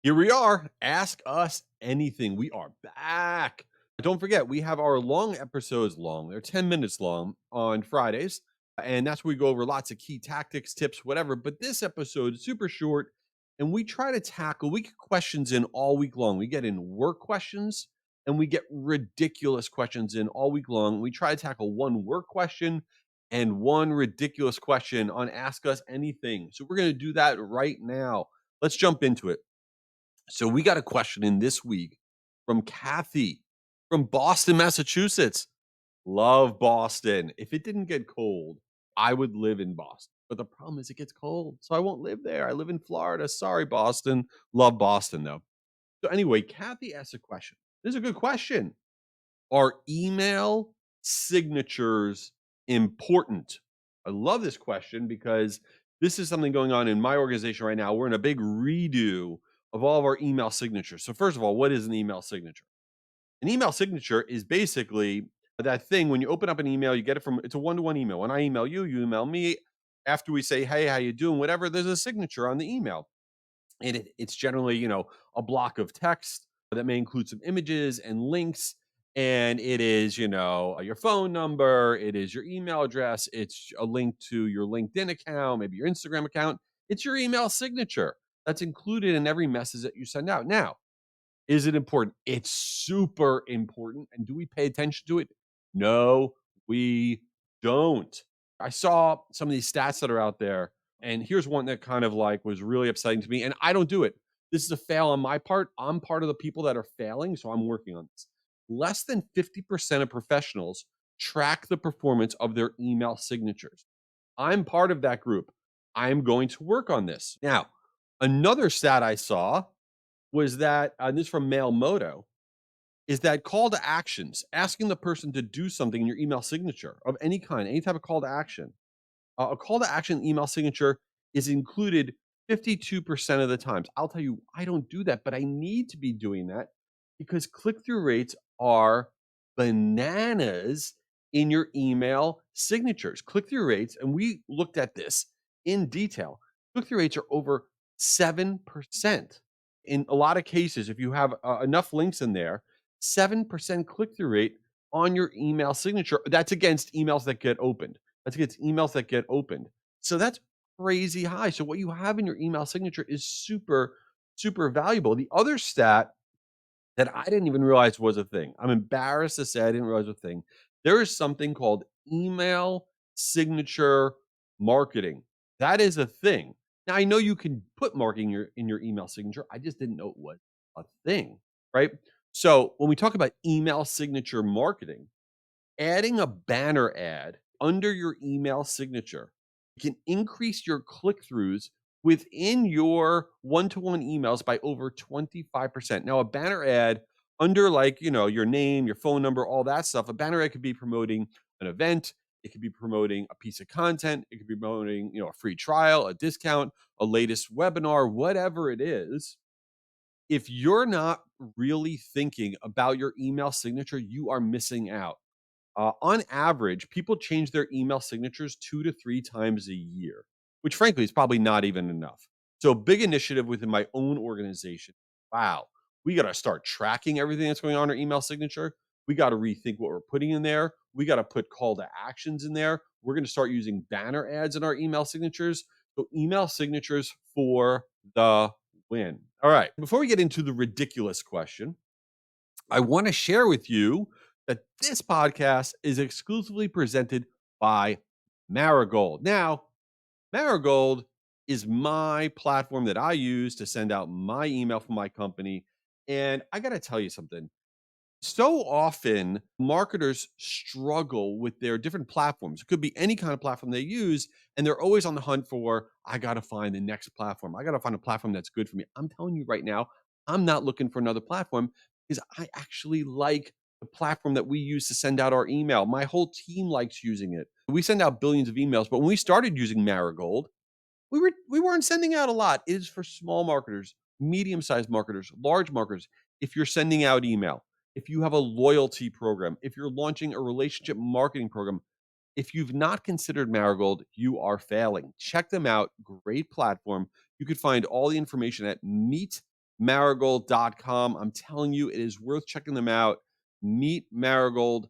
Here we are. Ask us anything. We are back. Don't forget, we have our long episodes long. They're 10 minutes long on Fridays. And that's where we go over lots of key tactics, tips, whatever. But this episode is super short. And we try to tackle, we get questions in all week long. We get in work questions and we get ridiculous questions in all week long. We try to tackle one work question and one ridiculous question on Ask Us Anything. So we're going to do that right now. Let's jump into it. So we got a question in this week from Kathy from Boston, Massachusetts. Love Boston. If it didn't get cold, I would live in Boston. But the problem is it gets cold, so I won't live there. I live in Florida. Sorry, Boston. Love Boston though. So anyway, Kathy asked a question. This is a good question. Are email signatures important? I love this question because this is something going on in my organization right now. We're in a big redo of all of our email signatures. So, first of all, what is an email signature? An email signature is basically that thing when you open up an email, you get it from it's a one-to-one email. When I email you, you email me. After we say, hey, how you doing? Whatever, there's a signature on the email. And it's generally, a block of text that may include some images and links. And it is, your phone number, it is your email address, it's a link to your LinkedIn account, maybe your Instagram account. It's your email signature that's included in every message that you send out. Now, is it important? It's super important. And do we pay attention to it? No, we don't. I saw some of these stats that are out there, and here's one that kind of like was really upsetting to me. And I don't do it. This is a fail on my part. I'm part of the people that are failing, so I'm working on this. Less than 50% of professionals track the performance of their email signatures. I'm part of that group. I'm going to work on this. Now, another stat I saw was that, and this is from Mail Moto, is that call to actions, asking the person to do something in your email signature of any kind, any type of call to action. A call to action email signature is included 52% of the times. I'll tell you, I don't do that, but I need to be doing that because click through rates are bananas in your email signatures. Click through rates, and we looked at this in detail. Click through rates are over 7%. In a lot of cases, if you have enough links in there, 7% click through rate on your email signature. That's against emails that get opened. That's against emails that get opened. So that's crazy high. So what you have in your email signature is super, super valuable. The other stat that I didn't even realize was a thing. I'm embarrassed to say I didn't realize was a thing. There is something called email signature marketing. That is a thing. Now I know you can put marketing in your email signature. I just didn't know it was a thing, right? So when we talk about email signature marketing, adding a banner ad under your email signature can increase your click throughs within your one to one emails by over 25%. Now, a banner ad under like, your name, your phone number, all that stuff, a banner ad could be promoting an event. It could be promoting a piece of content. It could be promoting, a free trial, a discount, a latest webinar, whatever it is. If you're not really thinking about your email signature, you are missing out. On average, people change their email signatures 2 to 3 times a year, which frankly is probably not even enough. So, big initiative within my own organization. Wow, we got to start tracking everything that's going on in our email signature. We got to rethink what we're putting in there. We got to put call to actions in there. We're going to start using banner ads in our email signatures. So, email signatures for the win. All right. Before we get into the ridiculous question, I want to share with you that this podcast is exclusively presented by Marigold. Now, Marigold is my platform that I use to send out my email from my company. And I got to tell you something. So often, marketers struggle with their different platforms. It could be any kind of platform they use, and they're always on the hunt for, I got to find the next platform. I got to find a platform that's good for me. I'm telling you right now, I'm not looking for another platform because I actually like the platform that we use to send out our email. My whole team likes using it. We send out billions of emails, but when we started using Marigold, we weren't sending out a lot. It is for small marketers, medium-sized marketers, large marketers. If you're sending out email, if you have a loyalty program, if you're launching a relationship marketing program, if you've not considered Marigold, you are failing. Check them out. Great platform. You could find all the information at Marigold.com. I'm telling you, it is worth checking them out. Meetmarigold.com.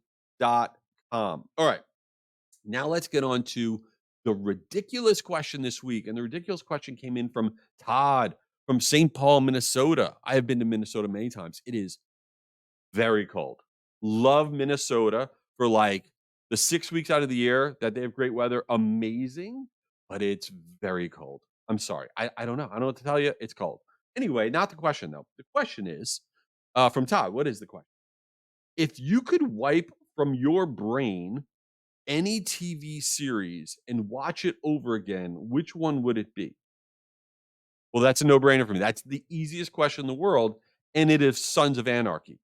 All right. Now let's get on to the ridiculous question this week. And the ridiculous question came in from Todd from St. Paul, Minnesota. I have been to Minnesota many times. It is very cold. Love Minnesota for like the 6 weeks out of the year that they have great weather. Amazing, but it's very cold. I'm sorry. I don't know. I don't know what to tell you. It's cold. Anyway, not the question though. The question is from Todd. What is the question? If you could wipe from your brain any TV series and watch it over again, which one would it be? Well, that's a no-brainer for me. That's the easiest question in the world, and it is Sons of Anarchy.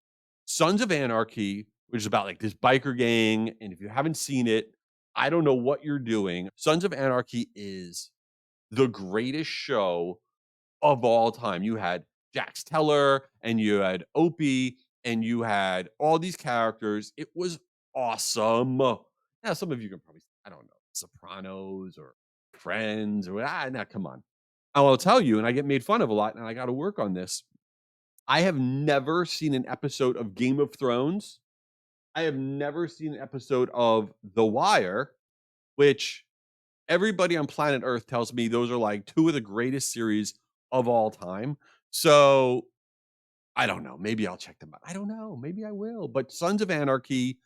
Sons of Anarchy, which is about like this biker gang, and if you haven't seen it, I don't know what you're doing. Sons of Anarchy is the greatest show of all time. You had Jax Teller and you had Opie and you had all these characters. It was awesome. Now, some of you can probably, I don't know, Sopranos or Friends or now come on. I will tell you, and I get made fun of a lot, and I got to work on this. I have never seen an episode of Game of Thrones. I have never seen an episode of The Wire, which everybody on planet Earth tells me those are like two of the greatest series of all time. So I don't know. Maybe I'll check them out. I don't know. Maybe I will. But Sons of Anarchy,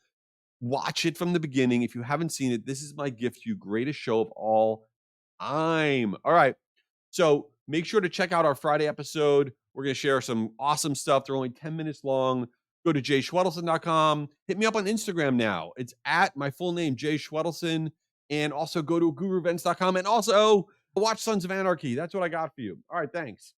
watch it from the beginning. If you haven't seen it, this is my gift to you. Greatest show of all time. All right. So make sure to check out our Friday episode. We're going to share some awesome stuff. They're only 10 minutes long. Go to jayschwedelson.com. Hit me up on Instagram now. It's at my full name, Jay Schwedelson. And also go to guruevents.com and also watch Sons of Anarchy. That's what I got for you. All right. Thanks.